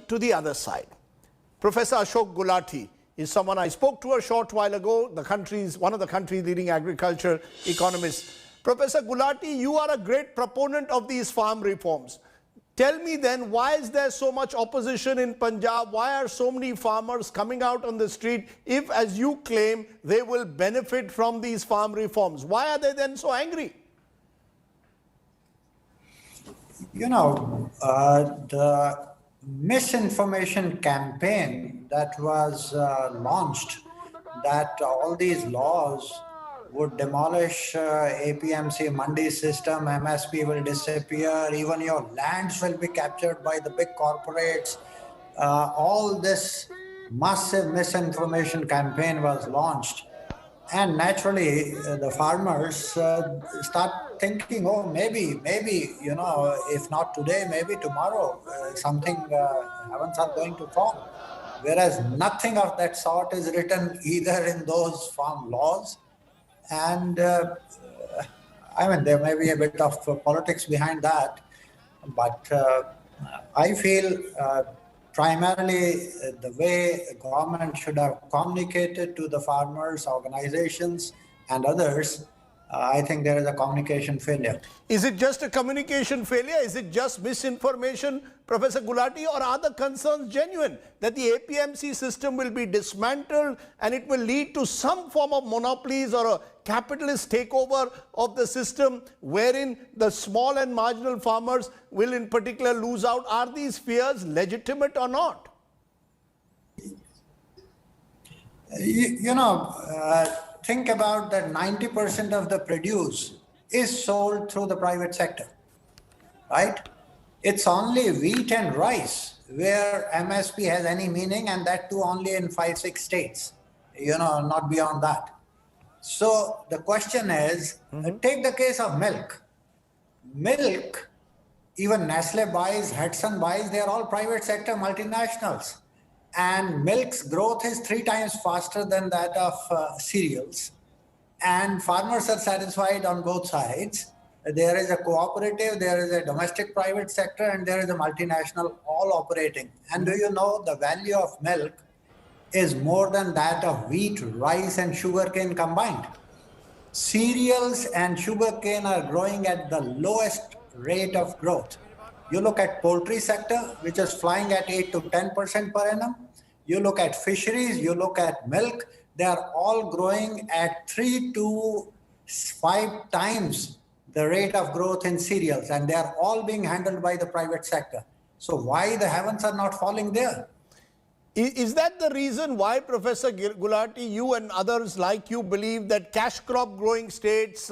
to the other side. Professor Ashok Gulati is someone I spoke to a short while ago, one of the country's leading agriculture economists. Professor Gulati, you are a great proponent of these farm reforms. Tell me then, why is there so much opposition in Punjab? Why are so many farmers coming out on the street if, as you claim, they will benefit from these farm reforms? Why are they then so angry? You know, the misinformation campaign that was launched, that all these laws would demolish APMC Mandi system, MSP will disappear, even your lands will be captured by the big corporates. All this massive misinformation campaign was launched. And naturally, the farmers start thinking, oh, maybe, you know, if not today, maybe tomorrow, something heavens are going to fall. Whereas nothing of that sort is written either in those farm laws. And I mean, there may be a bit of politics behind that, but I feel primarily the way government should have communicated to the farmers, organizations, and others, I think there is a communication failure. Is it just a communication failure? Is it just misinformation, Professor Gulati, or are the concerns genuine that the APMC system will be dismantled and it will lead to some form of monopolies or a capitalist takeover of the system wherein the small and marginal farmers will in particular lose out? Are these fears legitimate or not? Think about that 90% of the produce is sold through the private sector, right? It's only wheat and rice where MSP has any meaning, and that too only in 5-6 states, not beyond that. So the question is, take the case of milk. Milk, even Nestle buys, Hudson buys, they are all private sector multinationals. And milk's growth is 3 times faster than that of cereals. And farmers are satisfied on both sides. There is a cooperative, there is a domestic private sector, and there is a multinational all operating. And do you know the value of milk is more than that of wheat, rice, and sugarcane combined? Cereals and sugarcane are growing at the lowest rate of growth. You look at poultry sector, which is flying at 8 to 10% per annum. You look at fisheries, you look at milk, they are all growing at 3 to 5 times the rate of growth in cereals, and they are all being handled by the private sector. So why the heavens are not falling there? Is that the reason why, Professor Gulati, you and others like you believe that cash crop growing states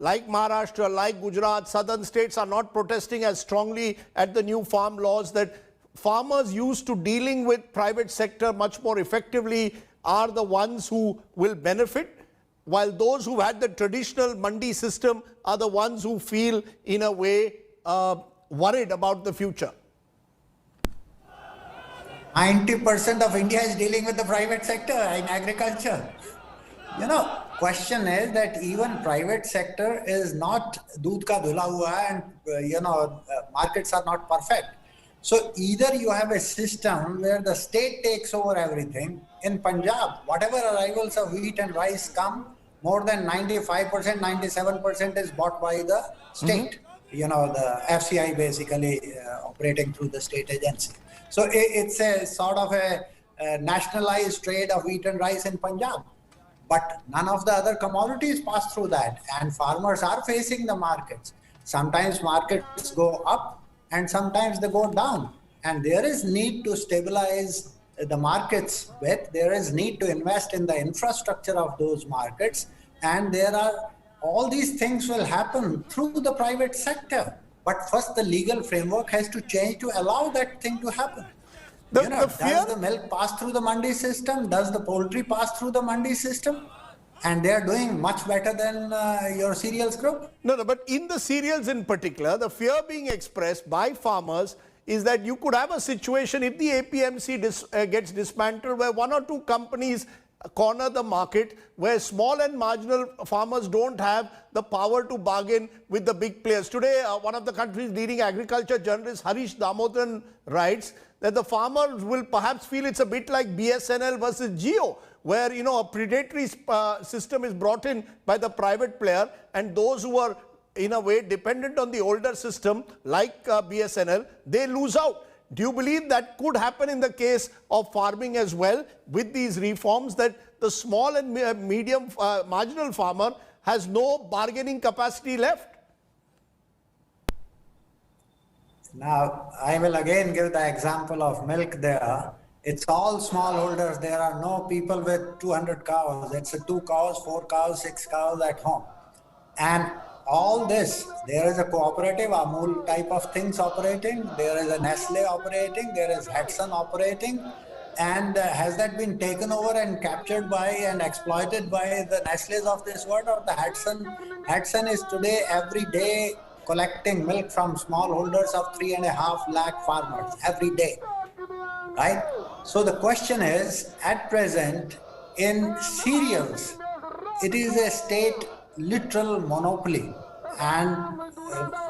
like Maharashtra, like Gujarat, southern states are not protesting as strongly at the new farm laws, that farmers used to dealing with private sector much more effectively are the ones who will benefit, while those who had the traditional mandi system are the ones who feel in a way worried about the future? 90% of India is dealing with the private sector in agriculture. Question is that even private sector is not doodh ka dhula hua, and markets are not perfect. So either you have a system where the state takes over everything. In Punjab, whatever arrivals of wheat and rice come, more than 95%, 97% is bought by the state. The FCI basically operating through the state agency. So it's a sort of a nationalized trade of wheat and rice in Punjab. But none of the other commodities pass through that, and farmers are facing the markets. Sometimes markets go up and sometimes they go down, and there is need to stabilize the markets with, there is need to invest in the infrastructure of those markets, and all these things will happen through the private sector. But first the legal framework has to change to allow that thing to happen. Does the milk pass through the mandi system? Does the poultry pass through the mandi system? And they are doing much better than your cereals group? No, but in the cereals in particular, the fear being expressed by farmers is that you could have a situation if the APMC gets dismantled where 1 or 2 companies corner the market, where small and marginal farmers don't have the power to bargain with the big players. Today, one of the country's leading agriculture journalists, Harish Damodaran, writes that the farmers will perhaps feel it's a bit like BSNL versus Jio, where, you know, a predatory system is brought in by the private player, and those who are in a way dependent on the older system like BSNL, they lose out. Do you believe that could happen in the case of farming as well with these reforms, that the small and medium marginal farmer has no bargaining capacity left? Now, I will again give the example of milk there. It's all smallholders. There are no people with 200 cows. It's 2 cows, 4 cows, 6 cows at home. And all this, there is a cooperative, Amul type of things operating. There is a Nestle operating. There is Hudson operating. And has that been taken over and captured by and exploited by the Nestles of this world, or the Hudson? Hudson is today every day collecting milk from smallholders of 3.5 lakh farmers every day, right? So the question is, at present, in cereals, it is a state literal monopoly, and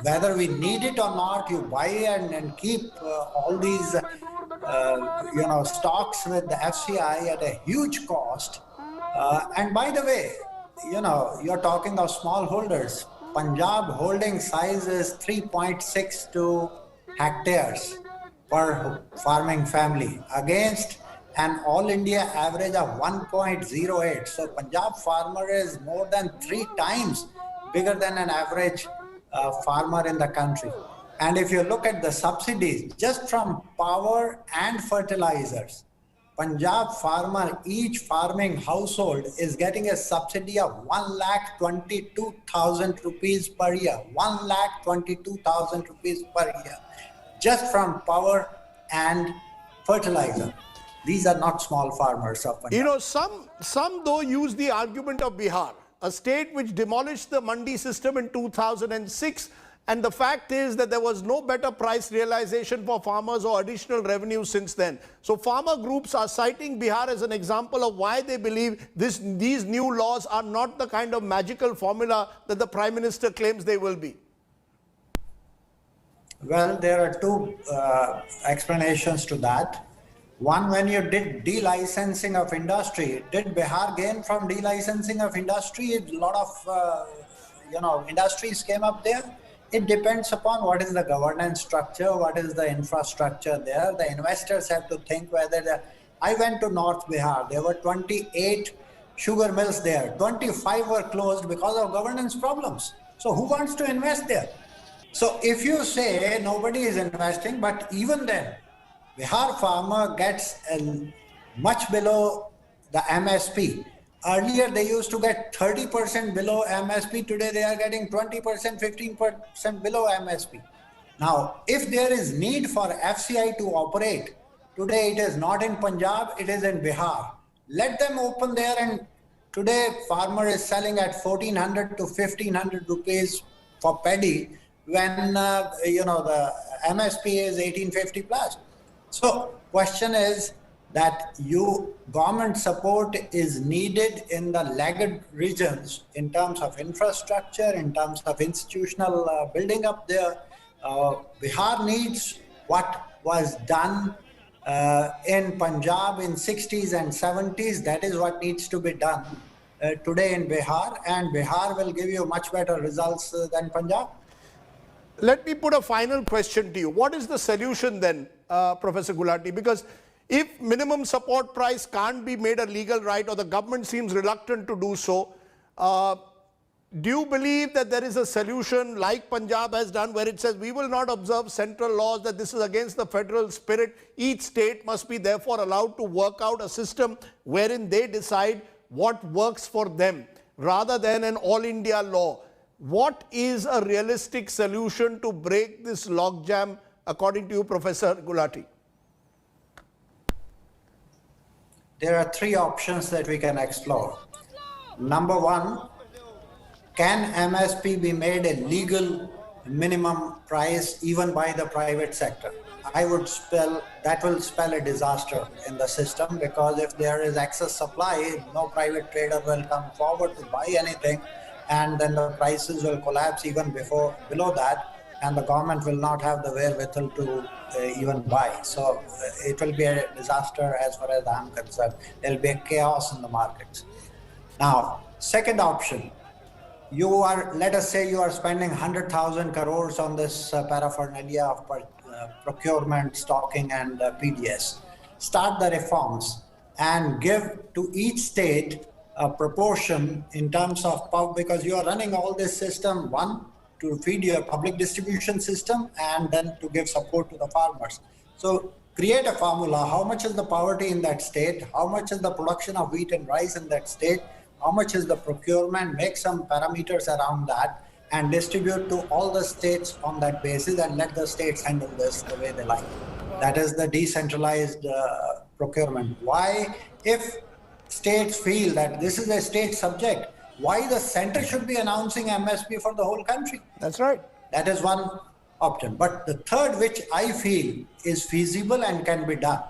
whether we need it or not, you buy and keep all these stocks with the FCI at a huge cost. And by the way, you're talking of smallholders. Punjab holding size is 3.62 hectares per farming family against an all India average of 1.08. So Punjab farmer is more than 3 times bigger than an average farmer in the country. And if you look at the subsidies just from power and fertilizers, Punjab farmer, each farming household is getting a subsidy of 1,22,000 rupees per year. 1,22,000 rupees per year, just from power and fertilizer. These are not small farmers of Punjab. You know, some though use the argument of Bihar, a state which demolished the mandi system in 2006. And the fact is that there was no better price realization for farmers or additional revenue since then. So farmer groups are citing Bihar as an example of why they believe these new laws are not the kind of magical formula that the Prime Minister claims they will be. Well, there are 2 explanations to that. One, when you did delicensing of industry, did Bihar gain from delicensing of industry? A lot of industries came up there. It depends upon what is the governance structure, what is the infrastructure there. The investors have to think whether I went to North Bihar. There were 28 sugar mills there. 25 were closed because of governance problems. So who wants to invest there? So if you say nobody is investing, but even then, Bihar farmer gets much below the MSP. Earlier, they used to get 30% below MSP. Today, they are getting 20%, 15% below MSP. Now, if there is need for FCI to operate, today it is not in Punjab, it is in Bihar. Let them open there, and today farmer is selling at 1,400 to 1,500 rupees for paddy when the MSP is 1,850 plus. So, question is, that government support is needed in the laggard regions in terms of infrastructure, in terms of institutional building up there. Bihar needs what was done in Punjab in 60s and 70s. That is what needs to be done today in Bihar, and Bihar will give you much better results than Punjab. Let me put a final question to you. What is the solution then, Professor Gulati? Because if minimum support price can't be made a legal right, or the government seems reluctant to do so, do you believe that there is a solution like Punjab has done, where it says we will not observe central laws, that this is against the federal spirit? Each state must be therefore allowed to work out a system wherein they decide what works for them, rather than an all India law. What is a realistic solution to break this logjam, according to you, Professor Gulati? There are 3 options that we can explore. Number 1, can MSP be made a legal minimum price even by the private sector? That will spell a disaster in the system, because if there is excess supply, no private trader will come forward to buy anything, and then the prices will collapse even below that. and the government will not have the wherewithal to even buy. So it will be a disaster as far as I'm concerned. There will be a chaos in the markets. Now, second option, let us say you are spending 100,000 crores on this paraphernalia of procurement, stocking, and PDS. Start the reforms and give to each state a proportion in terms of power, because you are running all this system, one, to feed your public distribution system, and then to give support to the farmers. So create a formula. How much is the poverty in that state? How much is the production of wheat and rice in that state? How much is the procurement? Make some parameters around that and distribute to all the states on that basis, and let the states handle this the way they like. That is the decentralized procurement. Why, if states feel that this is a state subject, why the center should be announcing MSP for the whole country? That's right. That is one option. But the third, which I feel is feasible and can be done,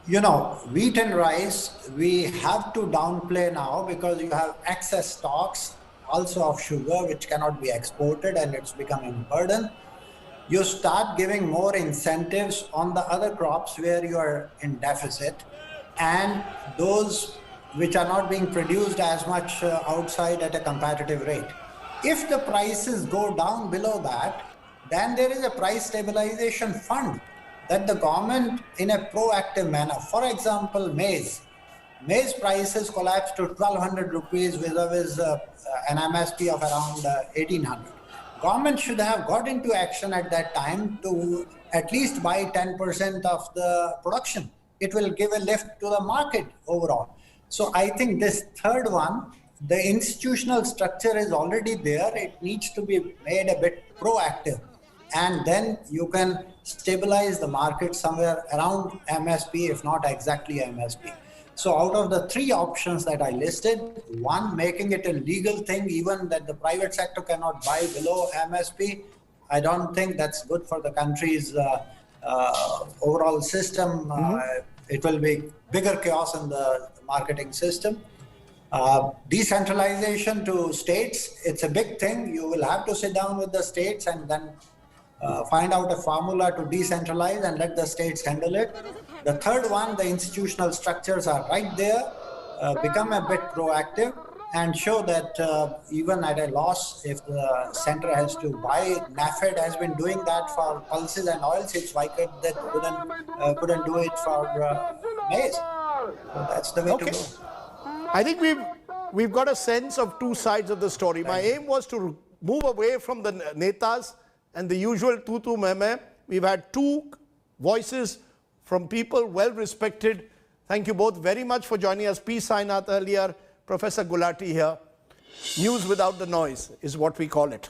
wheat and rice, we have to downplay now because you have excess stocks also of sugar, which cannot be exported, and it's becoming a burden. You start giving more incentives on the other crops where you are in deficit, and those which are not being produced as much outside at a competitive rate. If the prices go down below that, then there is a price stabilization fund that the government, in a proactive manner, for example, maize prices collapsed to 1,200 rupees vis-a-vis an MSP of around 1,800. Government should have got into action at that time to at least buy 10% of the production. It will give a lift to the market overall. So I think this third one, the institutional structure is already there. It needs to be made a bit proactive. And then you can stabilize the market somewhere around MSP, if not exactly MSP. So out of the three options that I listed, one, making it a legal thing, even that the private sector cannot buy below MSP. I don't think that's good for the country's overall system. It will be bigger chaos in the marketing system. Decentralization to states, it's a big thing. You will have to sit down with the states and then find out a formula to decentralize and let the states handle it. The third one, the institutional structures are right there. Become a bit proactive and show that even at a loss, if the center has to buy, NAFED has been doing that for pulses and oilseeds. Why couldn't do it for maize? So that's the way to go. I think we've got a sense of two sides of the story. My aim was to move away from the netas and the usual tu meme. We've had two voices from people well respected. Thank you both very much for joining us. P. Sainath earlier, Professor Gulati here. News without the noise is what we call it.